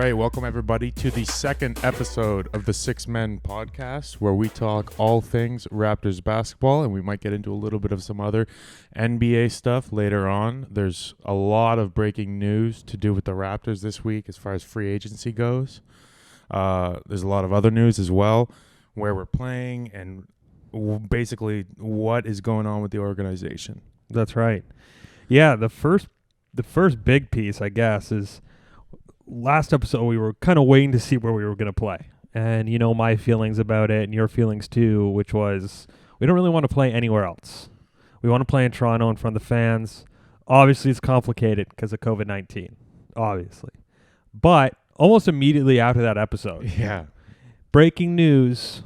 right, welcome everybody to the second episode of the Six Men podcast, where we talk all things Raptors basketball, and we might get into a little bit of some other NBA stuff later on. There's a lot of breaking news to do with the Raptors this week as far as free agency goes. There's a lot of other news as well, where we're playing and basically what is going on with the organization. That's right. Yeah, the first big piece, I guess, is last episode we were kind of waiting to see where we were going to play. And you know my feelings about it and your feelings too, which was we don't really want to play anywhere else. We want to play in Toronto in front of the fans. Obviously, it's complicated because of COVID-19, obviously. But almost immediately after that episode, breaking news,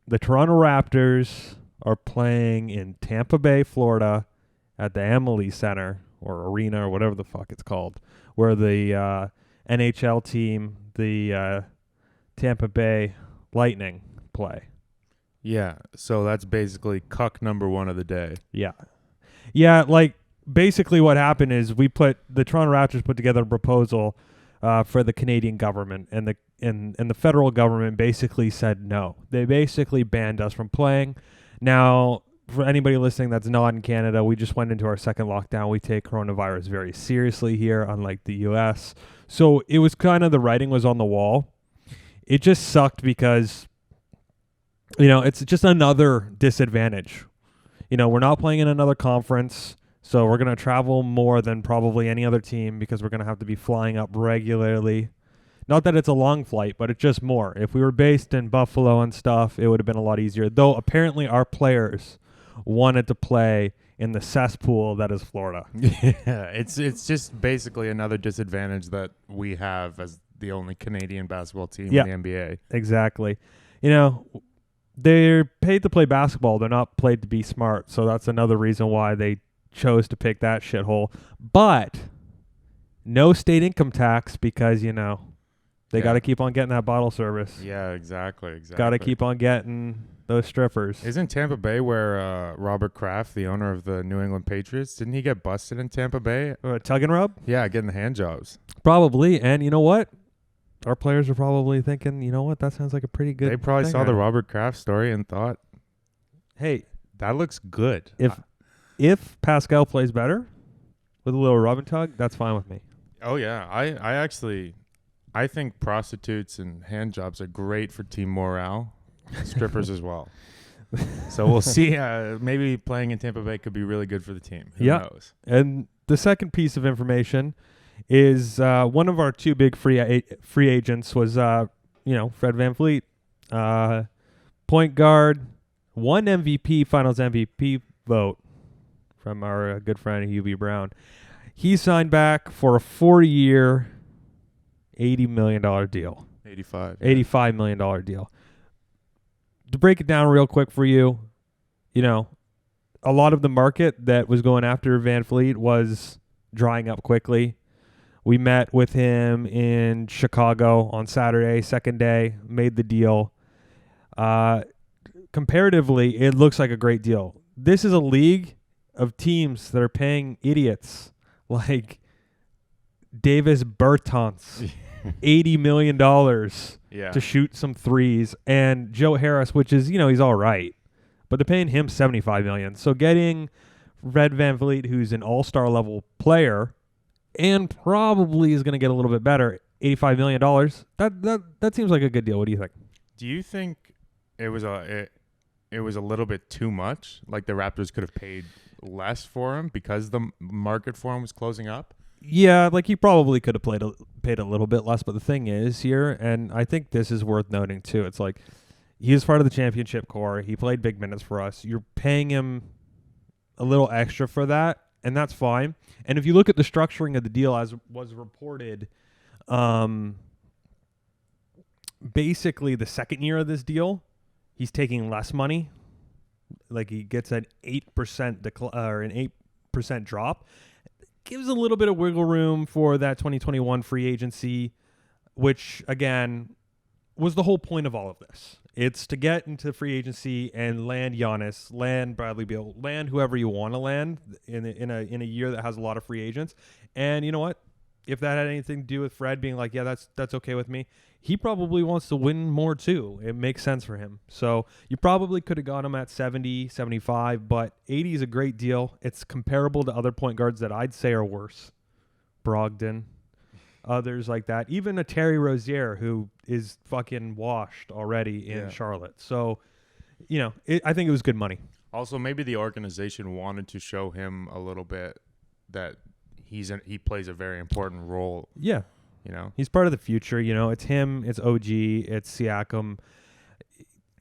the Toronto Raptors are playing in Tampa Bay, Florida at the Emily Center or Arena or whatever the fuck it's called, where the NHL team, the Tampa Bay Lightning, play. Yeah, so that's basically cuck number one of the day. Yeah, like basically what happened is the Toronto Raptors put together a proposal for the Canadian government, and the federal government basically said no. They basically banned us from playing. Now, for anybody listening that's not in Canada, we just went into our second lockdown. We take coronavirus very seriously here, unlike the U.S. So it was kind of the writing was on the wall. It just sucked because, it's just another disadvantage. We're not playing in another conference, so we're going to travel more than probably any other team because we're going to have to be flying up regularly. Not that it's a long flight, but it's just more. If we were based in Buffalo and stuff, it would have been a lot easier. Though apparently our players wanted to play in the cesspool that is Florida. Yeah, it's just basically another disadvantage that we have as the only Canadian basketball team in the NBA. Exactly. They're paid to play basketball. They're not paid to be smart. So that's another reason why they chose to pick that shithole. But no state income tax because, they got to keep on getting that bottle service. Yeah, exactly. Got to keep on getting those strippers. Isn't Tampa Bay where Robert Kraft, the owner of the New England Patriots, didn't he get busted in Tampa Bay? Tug and rub? Yeah, getting the hand jobs. Probably. And you know what? Our players are probably thinking, you know what? That sounds like a pretty good They probably saw the Robert Kraft story and thought, hey, that looks good. If Pascal plays better with a little rub and tug, that's fine with me. Oh, yeah. I think prostitutes and hand jobs are great for team morale. Strippers as well. So we'll see. Maybe playing in Tampa Bay could be really good for the team. Who knows? And the second piece of information is one of our two big free agents was, Fred VanVleet, point guard, won MVP, Finals MVP vote from our good friend Hubie Brown. He signed back for a 4-year, $80 million deal. $85 million deal. To break it down real quick for you, a lot of the market that was going after VanVleet was drying up quickly. We met with him in Chicago on Saturday, second day, made the deal. Comparatively, it looks like a great deal. This is a league of teams that are paying idiots like Davis Bertans $80 million to shoot some threes, and Joe Harris, which is, he's all right, but they're paying him $75 million. So getting Fred VanVleet, who's an all-star level player and probably is going to get a little bit better, $85 million, that seems like a good deal. What do you think? Do you think it was a little bit too much? Like the Raptors could have paid less for him because the market for him was closing up? Yeah, like he probably could have paid a little bit less, but the thing is here, and I think this is worth noting too, it's like he was part of the championship core. He played big minutes for us. You're paying him a little extra for that, and that's fine. And if you look at the structuring of the deal as was reported, basically the second year of this deal, he's taking less money. Like he gets an 8% or an 8% drop. Gives a little bit of wiggle room for that 2021 free agency, which, again, was the whole point of all of this. It's to get into free agency and land Giannis, land Bradley Beal, land whoever you want to land in a year that has a lot of free agents. And you know what? if that had anything to do with Fred being like, yeah, that's okay with me, he probably wants to win more too. It makes sense for him. So you probably could have got him at 70, 75, but 80 is a great deal. It's comparable to other point guards that I'd say are worse. Brogdon, others like that. Even a Terry Rozier, who is fucking washed already in Charlotte. So, I think it was good money. Also, maybe the organization wanted to show him a little bit that he plays a very important role. Yeah. He's part of the future. It's him, it's OG, it's Siakam.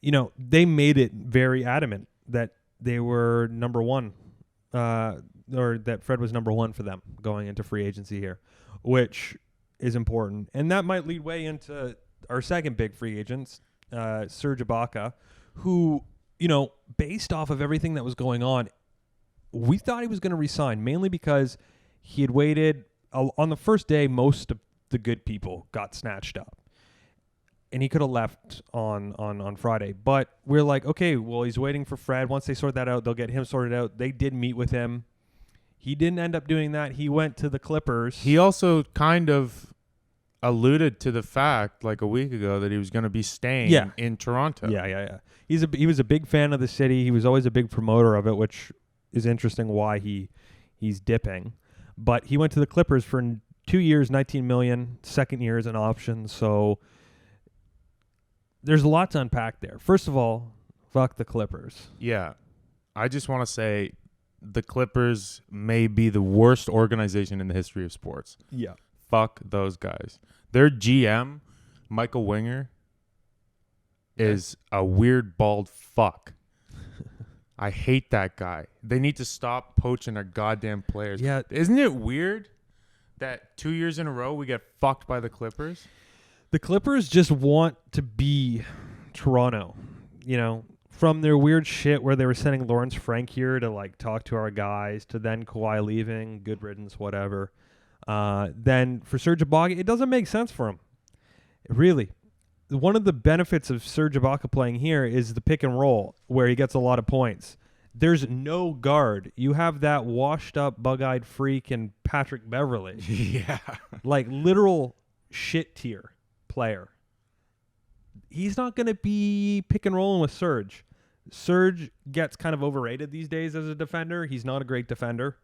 They made it very adamant that they were number one, or that Fred was number one for them going into free agency here, which is important. And that might lead way into our second big free agent, Serge Ibaka, who, based off of everything that was going on, we thought he was going to resign, mainly because he had waited. On the first day, most of the good people got snatched up. And he could have left on Friday. But we're like, okay, well, he's waiting for Fred. Once they sort that out, they'll get him sorted out. They did meet with him. He didn't end up doing that. He went to the Clippers. He also kind of alluded to the fact, like a week ago, that he was going to be staying in Toronto. Yeah. He was a big fan of the city. He was always a big promoter of it, which is interesting why he's dipping. But he went to the Clippers for 2 years, $19 million. Second year is an option. So there's a lot to unpack there. First of all, fuck the Clippers. Yeah. I just want to say the Clippers may be the worst organization in the history of sports. Yeah. Fuck those guys. Their GM, Michael Winger, is a weird bald fuck. I hate that guy. They need to stop poaching our goddamn players. Yeah. Isn't it weird that 2 years in a row we get fucked by the Clippers? The Clippers just want to be Toronto, from their weird shit where they were sending Lawrence Frank here to talk to our guys, to then Kawhi leaving, good riddance, whatever. Then for Serge Ibaka, it doesn't make sense for him. Really. One of the benefits of Serge Ibaka playing here is the pick and roll, where he gets a lot of points. There's no guard. You have that washed-up, bug-eyed freak and Patrick Beverley. Yeah. Literal shit-tier player. He's not going to be pick and rolling with Serge. Serge gets kind of overrated these days as a defender. He's not a great defender.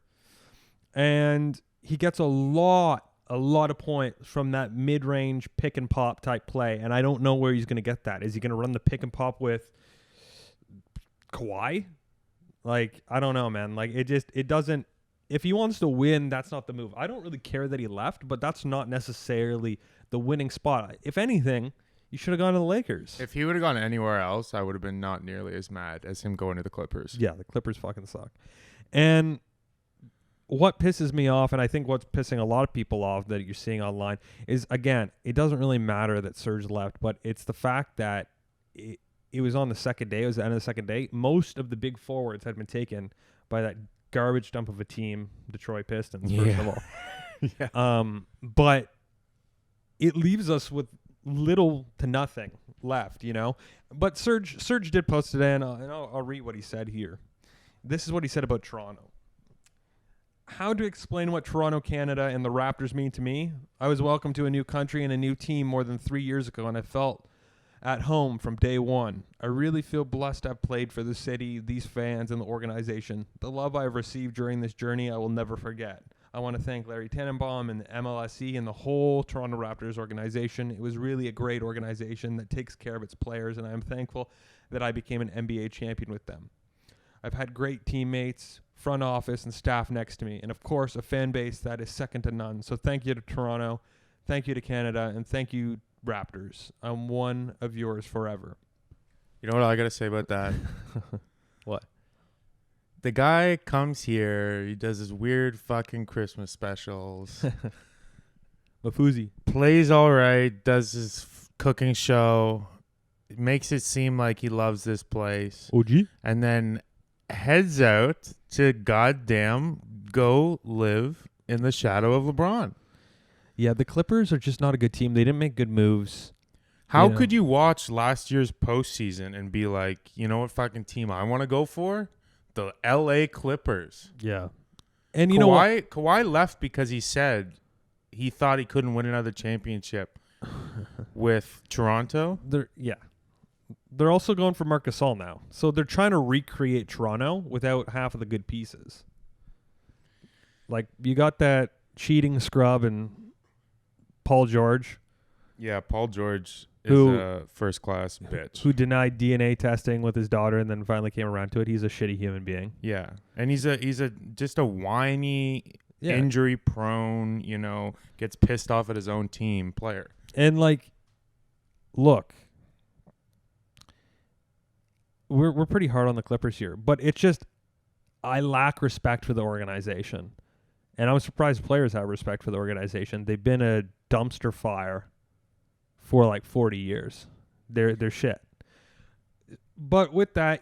And he gets a lot of points from that mid-range pick and pop type play, and I don't know where he's going to get that. Is he going to run the pick and pop with Kawhi? I don't know, man. It doesn't. If he wants to win, that's not the move. I don't really care that he left, but that's not necessarily the winning spot. If anything, you should have gone to the Lakers. If he would have gone anywhere else, I would have been not nearly as mad as him going to the Clippers. Yeah, the Clippers fucking suck. And what pisses me off, and I think what's pissing a lot of people off that you're seeing online, is, again, it doesn't really matter that Serge left, but it's the fact that it was on the second day. It was the end of the second day. Most of the big forwards had been taken by that garbage dump of a team, Detroit Pistons, first of all. Yeah. But it leaves us with little to nothing left, But Serge did post today, and I'll read what he said here. This is what he said about Toronto. How to explain what Toronto, Canada, and the Raptors mean to me? I was welcomed to a new country and a new team more than 3 years ago, and I felt at home from day one. I really feel blessed to have played for the city, these fans, and the organization. The love I have received during this journey I will never forget. I want to thank Larry Tannenbaum and the MLSE and the whole Toronto Raptors organization. It was really a great organization that takes care of its players, and I am thankful that I became an NBA champion with them. I've had great teammates, front office, and staff next to me, and of course a fan base that is second to none. So thank you to Toronto, thank you to Canada, and thank you, Raptors. I'm one of yours forever. You know what I got to say about that? What? The guy comes here, he does his weird fucking Christmas specials. Mafuzi. Plays all right, does his cooking show, makes it seem like he loves this place. OG? And then heads out to goddamn go live in the shadow of LeBron. Yeah, the Clippers are just not a good team. They didn't make good moves. How could you watch last year's postseason and be like, you know what fucking team I want to go for? The LA Clippers. Yeah. And you know what? Kawhi left because he said he thought he couldn't win another championship with Toronto. They're also going for Marc Gasol now. So they're trying to recreate Toronto without half of the good pieces. Like, you got that cheating scrub and Paul George. Yeah, Paul George is a first-class bitch. Who denied DNA testing with his daughter and then finally came around to it. He's a shitty human being. Yeah. And he's just a whiny, injury-prone, gets pissed off at his own team player. And, like, look, we're pretty hard on the Clippers here, but it's just I lack respect for the organization. And I'm surprised players have respect for the organization. They've been a dumpster fire for like 40 years. They're shit. But with that,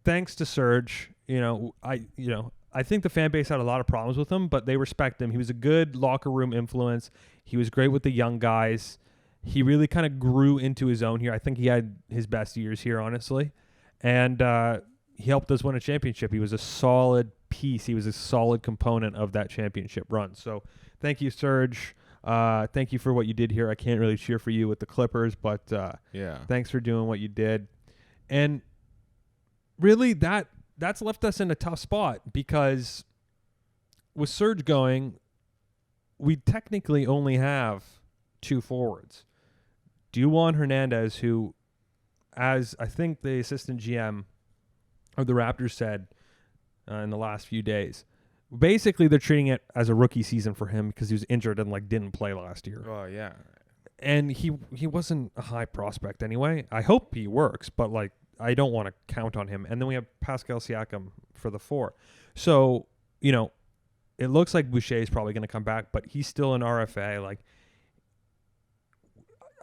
thanks to Serge, I think the fan base had a lot of problems with him, but they respect him. He was a good locker room influence. He was great with the young guys. He really kind of grew into his own here. I think he had his best years here, honestly. And he helped us win a championship. He was a solid piece. He was a solid component of that championship run. So thank you, Serge. Thank you for what you did here. I can't really cheer for you with the Clippers, but thanks for doing what you did. And really, that's left us in a tough spot because with Serge going, we technically only have two forwards. Dujuan Hernandez, who, as I think the assistant GM of the Raptors said in the last few days, basically they're treating it as a rookie season for him because he was injured and didn't play last year. Oh yeah, and he wasn't a high prospect anyway. I hope he works, but I don't want to count on him. And then we have Pascal Siakam for the 4. So it looks like Boucher is probably going to come back, but he's still an RFA.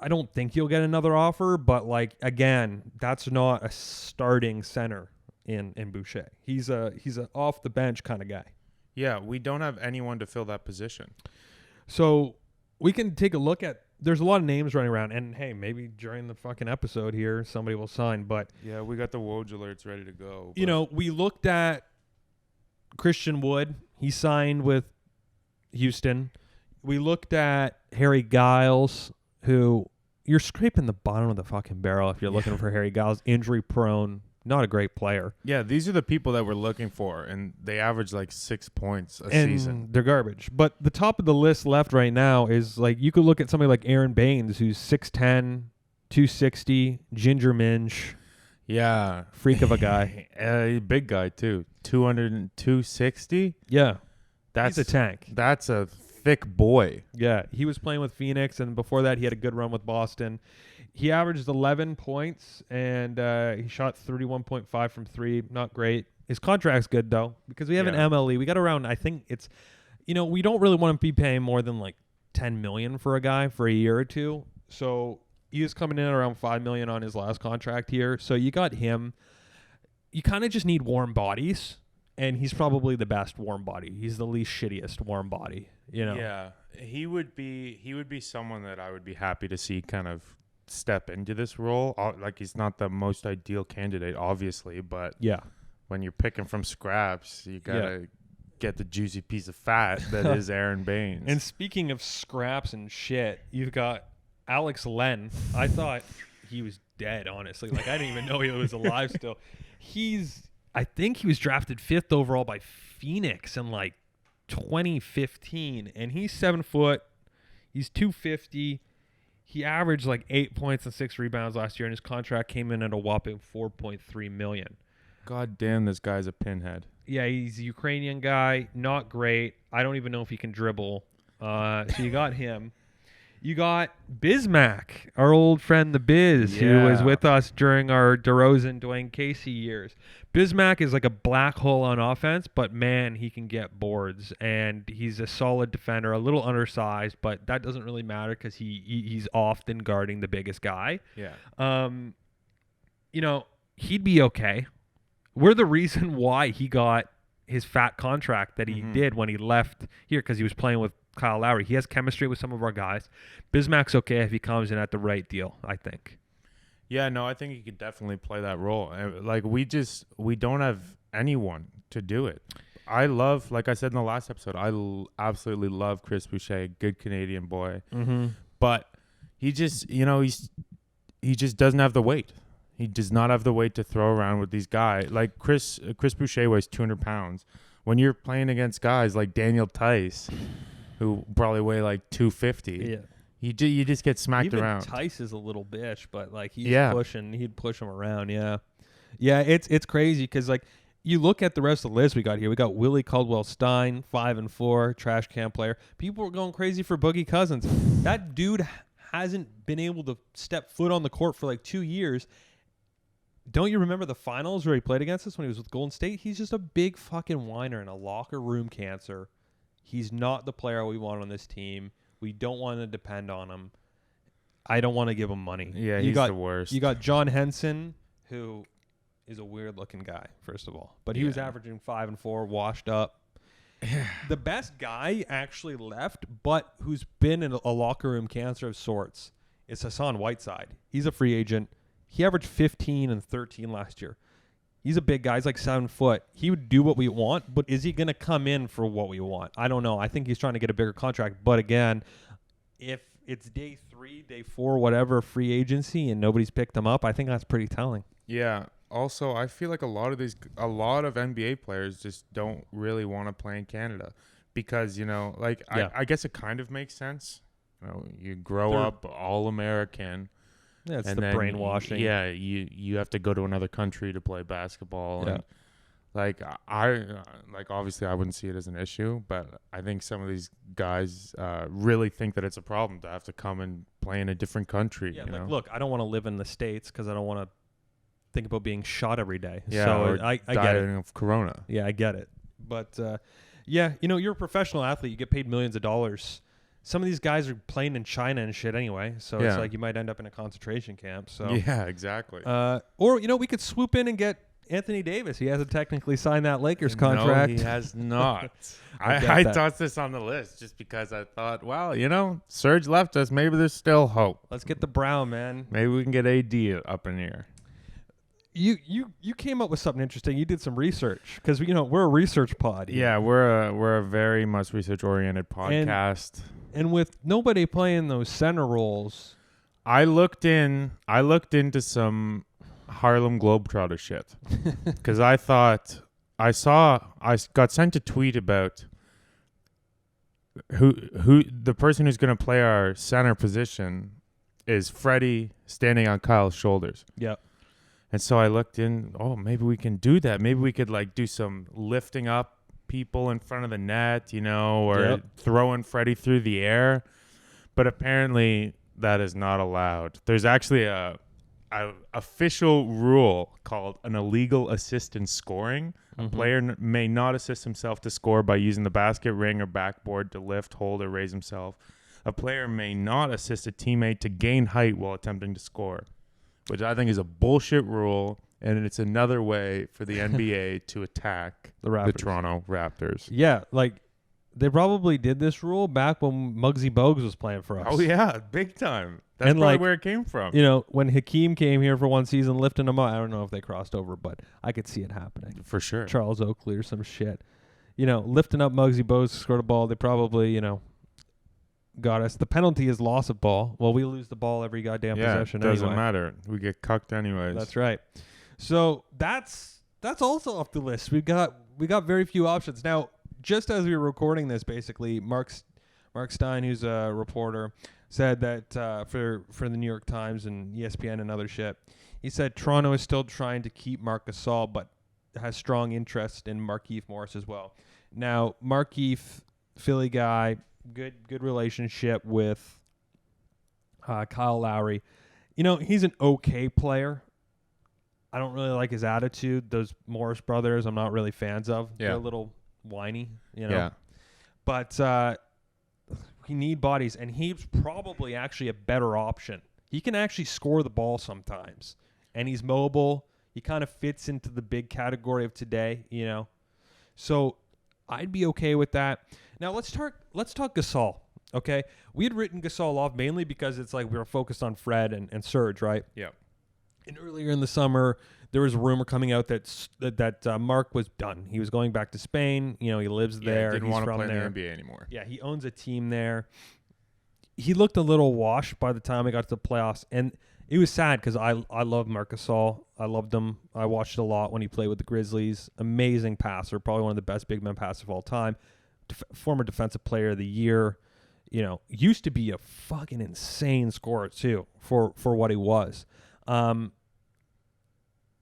I don't think he'll get another offer, but again, that's not a starting center in Boucher. He's a off the bench kind of guy. Yeah, we don't have anyone to fill that position. So we can take a look at. There's a lot of names running around, and hey, maybe during the fucking episode here, somebody will sign. But yeah, we got the Woj alerts ready to go. We looked at Christian Wood. He signed with Houston. We looked at Harry Giles, who you're scraping the bottom of the fucking barrel if you're looking for Harry Giles. Injury prone, not a great player. Yeah, these are the people that we're looking for, and they average 6 points a season. They're garbage. But the top of the list left right now is you could look at somebody like Aaron Baines, who's 6'10", 260, ginger minge. Yeah. Freak of a guy. Big guy, too. 260? Yeah. He's a tank. That's a thick boy. Yeah. He was playing with Phoenix, and before that, he had a good run with Boston. He averaged 11 points, and he shot 31.5 from 3. Not great. His contract's good, though, because we have an MLE. We got around, I think it's, we don't really want to be paying more than $10 million for a guy for a year or two. So he was coming in around $5 million on his last contract here. So you got him. You kind of just need warm bodies, and he's probably the best warm body. He's the least shittiest warm body, Yeah, he would be someone that I would be happy to see kind of step into this role. He's not the most ideal candidate, obviously, but when you're picking from scraps, you gotta get the juicy piece of fat that is Aaron Baines. And speaking of scraps and shit, you've got Alex Len. I thought he was dead, honestly. I didn't even know he was alive still. I think he was drafted 5th overall by Phoenix in 2015, and he's 7 foot. He's 250. He averaged 8 points and 6 rebounds last year, and his contract came in at a whopping $4.3 million. God damn, this guy's a pinhead. Yeah, he's a Ukrainian guy. Not great. I don't even know if he can dribble. So you got him. You got Bismack, our old friend the Biz, who was with us during our DeRozan, Dwayne Casey years. Bismack is like a black hole on offense, but man, he can get boards, and he's a solid defender, a little undersized, but that doesn't really matter because he's often guarding the biggest guy. Yeah. He'd be okay. We're the reason why he got his fat contract that he did when he left here because he was playing with Kyle Lowry. He has chemistry with some of our guys. Bismack's okay if he comes in at the right deal, I think. Yeah, no, I think he could definitely play that role. We don't have anyone to do it. I love, like I said in the last episode, absolutely love Chris Boucher, good Canadian boy. Mm-hmm. But he just, he just doesn't have the weight. He does not have the weight to throw around with these guys. Like Chris Boucher weighs 200 pounds. When you're playing against guys like Daniel Tice, who probably weigh like 250, you just get smacked around. Tice is a little bitch, but like he'd push him around. Yeah, it's crazy because like you look at the rest of the list we got here. We got Willie Caldwell-Stein, 5-4, trash can player. People were going crazy for Boogie Cousins. That dude hasn't been able to step foot on the court for like 2 years. Don't you remember the finals where he played against us when he was with Golden State? He's just a big fucking whiner and a locker room cancer. He's not the player we want on this team. We don't want to depend on him. I don't want to give him money. Yeah, he's the worst. You got John Henson, who is a weird-looking guy, first of all. But he was averaging 5-4, washed up. The best guy actually left, but who's been in a locker room cancer of sorts, is Hassan Whiteside. He's a free agent. He averaged 15 and 13 last year. He's a big guy. He's like 7 foot. He would do what we want, but is he going to come in for what we want? I don't know. I think he's trying to get a bigger contract. But again, if it's day 3, day 4, whatever, free agency, and nobody's picked him up, I think that's pretty telling. Yeah. Also, I feel like a lot of NBA players just don't really want to play in Canada because, I guess it kind of makes sense. You grow up All-American. Yeah, it's the brainwashing. You have to go to another country to play basketball. Yeah. And obviously I wouldn't see it as an issue, but I think some of these guys really think that it's a problem to have to come and play in a different country. Yeah, look, I don't want to live in the States because I don't want to think about being shot every day. Yeah, so or I get it. dying of corona. Yeah, I get it. But you're a professional athlete. You get paid millions of dollars. Some of these guys are playing in China and shit anyway, so it's like you might end up in a concentration camp. So yeah, exactly. Or we could swoop in and get Anthony Davis. He hasn't technically signed that Lakers contract. No, he has not. I tossed this on the list just because I thought, well, Serge left us. Maybe there's still hope. Let's get the Brown, man. Maybe we can get AD up in here. You came up with something interesting. You did some research because we're a research pod. Yeah, we're a very much research oriented podcast. And with nobody playing those center roles, I looked into some Harlem Globetrotter shit because I thought I got sent a tweet about who the person who's going to play our center position is Freddie standing on Kyle's shoulders. Yep. And so I looked in. Oh, maybe we can do that. Maybe we could do some lifting up people in front of the net, or throwing Freddie through the air. But apparently that is not allowed. There's actually a official rule called an illegal assist in scoring. A player may not assist himself to score by using the basket, ring, or backboard to lift, hold, or raise himself. A player may not assist a teammate to gain height while attempting to score, which I think is a bullshit rule. And it's another way for the NBA to attack the Toronto Raptors. Yeah, they probably did this rule back when Muggsy Bogues was playing for us. Oh, yeah, big time. That's probably where it came from. When Hakeem came here for one season, lifting him up, I don't know if they crossed over, but I could see it happening. For sure. Charles Oakley or some shit. Lifting up Muggsy Bogues to score the ball, they probably, got us. The penalty is loss of ball. Well, we lose the ball every goddamn possession anyway. It doesn't matter. We get cucked anyways. That's right. So that's also off the list. We got very few options. Now, just as we were recording this, basically, Mark Stein, who's a reporter, said that for the New York Times and ESPN and other shit, he said Toronto is still trying to keep Marc Gasol, but has strong interest in Markieff Morris as well. Now, Markieff, Philly guy, good relationship with Kyle Lowry. He's an okay player. I don't really like his attitude. Those Morris brothers, I'm not really fans of. Yeah. They're a little whiny, Yeah. But we need bodies, and he's probably actually a better option. He can actually score the ball sometimes, and he's mobile. He kind of fits into the big category of today, So I'd be okay with that. Now let's talk Gasol. Okay, we had written Gasol off mainly because it's we were focused on Fred and Serge, right? Yeah. And earlier in the summer, there was a rumor coming out that Mark was done. He was going back to Spain. He lives there. Didn't He's want to from play there. in the NBA anymore. Yeah, he owns a team there. He looked a little washed by the time he got to the playoffs, and it was sad because I love Marc Gasol. I loved him. I watched a lot when he played with the Grizzlies. Amazing passer, probably one of the best big men passers of all time. Former Defensive Player of the Year. Used to be a fucking insane scorer too for what he was.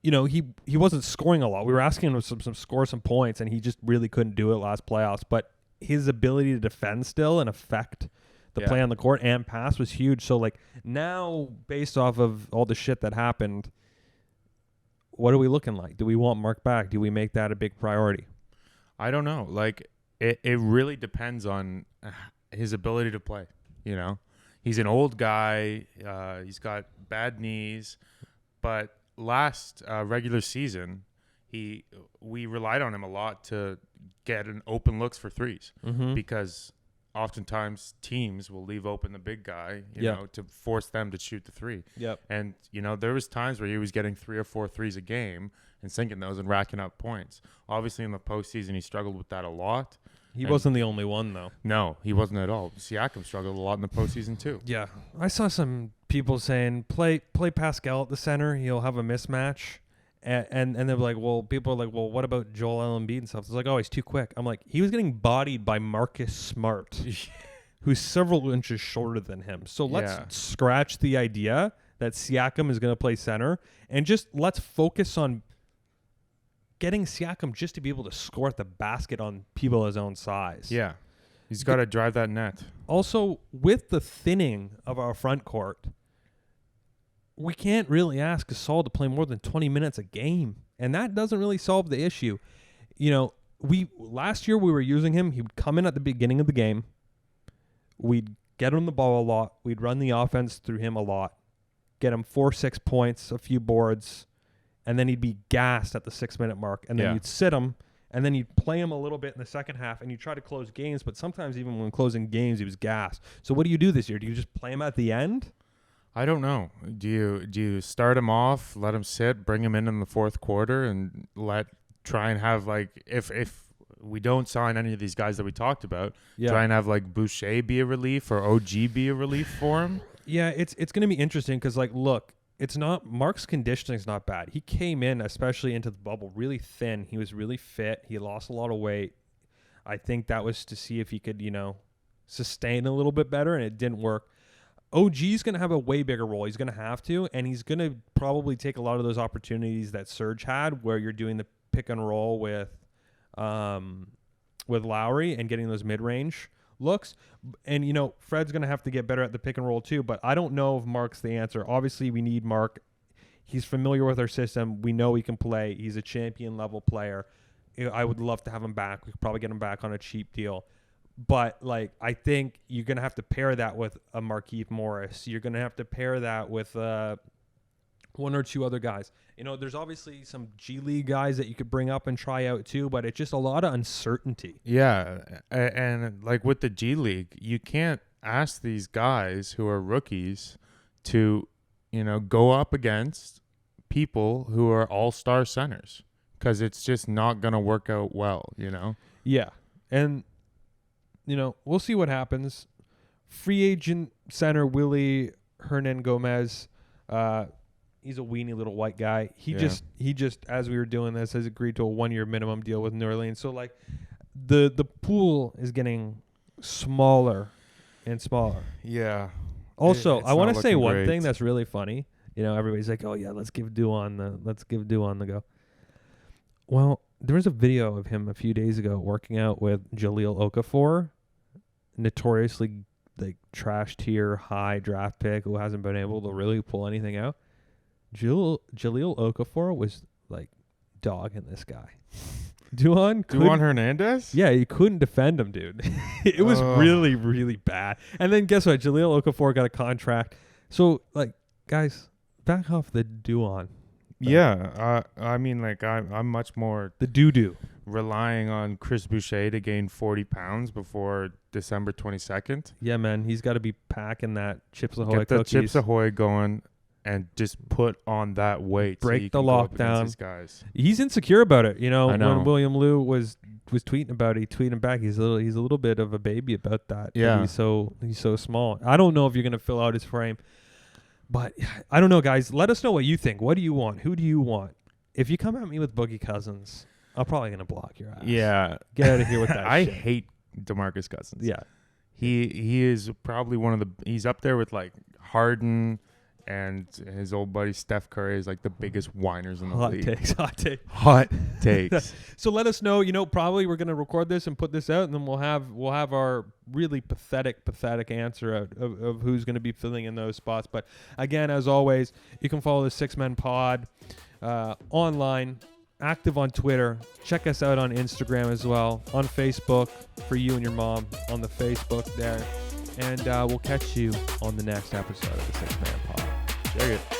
He wasn't scoring a lot. We were asking him to score some points, and he just really couldn't do it last playoffs. But his ability to defend still and affect the play on the court and pass was huge. So, now, based off of all the shit that happened, what are we looking like? Do we want Mark back? Do we make that a big priority? I don't know. It really depends on his ability to play. He's an old guy. He's got bad knees. But last regular season, we relied on him a lot to get an open looks for threes because oftentimes teams will leave open the big guy, to force them to shoot the three. Yep. And, there was times where he was getting 3 or 4 threes a game and sinking those and racking up points. Obviously, in the postseason, he struggled with that a lot. He wasn't the only one, though. No, he wasn't at all. Siakam struggled a lot in the postseason, too. Yeah. I saw some people saying, play Pascal at the center. He'll have a mismatch. And they're like, well, people are like, well, what about Joel Embiid and stuff? It's like, oh, he's too quick. I'm like, he was getting bodied by Marcus Smart, who's several inches shorter than him. So let's scratch the idea that Siakam is going to play center and just let's focus on getting Siakam just to be able to score at the basket on people his own size. Yeah. He's got to drive that net. Also, with the thinning of our front court, we can't really ask Gasol to play more than 20 minutes a game, and that doesn't really solve the issue. Last year we were using him. He would come in at the beginning of the game. We'd get him the ball a lot. We'd run the offense through him a lot, get him 4-6 points, a few boards, and then he'd be gassed at the 6-minute mark, and then you'd sit him, and then you'd play him a little bit in the second half, and you try to close games, but sometimes even when closing games, he was gassed. So what do you do this year? Do you just play him at the end? I don't know. Do you start him off, let him sit, bring him in the fourth quarter, and try and have if we don't sign any of these guys that we talked about, try and have Boucher be a relief or OG be a relief for him? Yeah, it's going to be interesting because look, it's not Mark's conditioning is not bad. He came in, especially into the bubble, really thin. He was really fit. He lost a lot of weight. I think that was to see if he could sustain a little bit better, and it didn't work. OG's going to have a way bigger role. He's going to have to, and he's going to probably take a lot of those opportunities that Serge had where you're doing the pick and roll with Lowry and getting those mid-range looks. And, Fred's going to have to get better at the pick and roll too, but I don't know if Mark's the answer. Obviously, we need Mark. He's familiar with our system. We know he can play. He's a champion-level player. I would love to have him back. We could probably get him back on a cheap deal. But, I think you're going to have to pair that with a Markieff Morris. You're going to have to pair that with one or two other guys. There's obviously some G League guys that you could bring up and try out too, but it's just a lot of uncertainty. Yeah, and with the G League, you can't ask these guys who are rookies to, go up against people who are all-star centers because it's just not going to work out well, Yeah, and... we'll see what happens. Free agent center Willie Hernan Gomez. He's a weenie little white guy. He just as we were doing this has agreed to a 1-year minimum deal with New Orleans. So the pool is getting smaller and smaller. Yeah. Also, I want to say one thing that's really funny. Everybody's like, "Oh yeah, let's give Duan the go." Well, there was a video of him a few days ago working out with Jahlil Okafor, notoriously trash tier high draft pick who hasn't been able to really pull anything out. Jahlil Okafor was dogging this guy. Duan Hernandez? Yeah, you couldn't defend him, dude. It was really, really bad. And then guess what? Jahlil Okafor got a contract. So guys, back off the Duan. Yeah, I'm much more the doo-doo relying on Chris Boucher to gain 40 pounds before December 22nd. Yeah, man, he's got to be packing that Chips Ahoy Get the cookies. Chips Ahoy going. and just put on that weight. Break so you the can go up lockdown. against these guys. He's insecure about it. I know. When William Lou was tweeting about it, he tweeted back. He's a little bit of a baby about that. Yeah. He's so small. I don't know if you're gonna fill out his frame, but I don't know, guys. Let us know what you think. What do you want? Who do you want? If you come at me with Boogie Cousins, I'm probably gonna block your ass. Yeah. Get out of here with that. I shit. hate DeMarcus Cousins. Yeah. He is probably he's up there with like Harden and his old buddy Steph Curry is like the biggest whiners in the league. Hot takes. So let us know. Probably we're gonna record this and put this out, and then we'll have our really pathetic answer out of who's gonna be filling in those spots. But again, as always, you can follow the Six Men Pod online, active on Twitter. Check us out on Instagram as well, on Facebook for you and your mom on the Facebook there. And we'll catch you on the next episode of the Six Man Pod. Check it.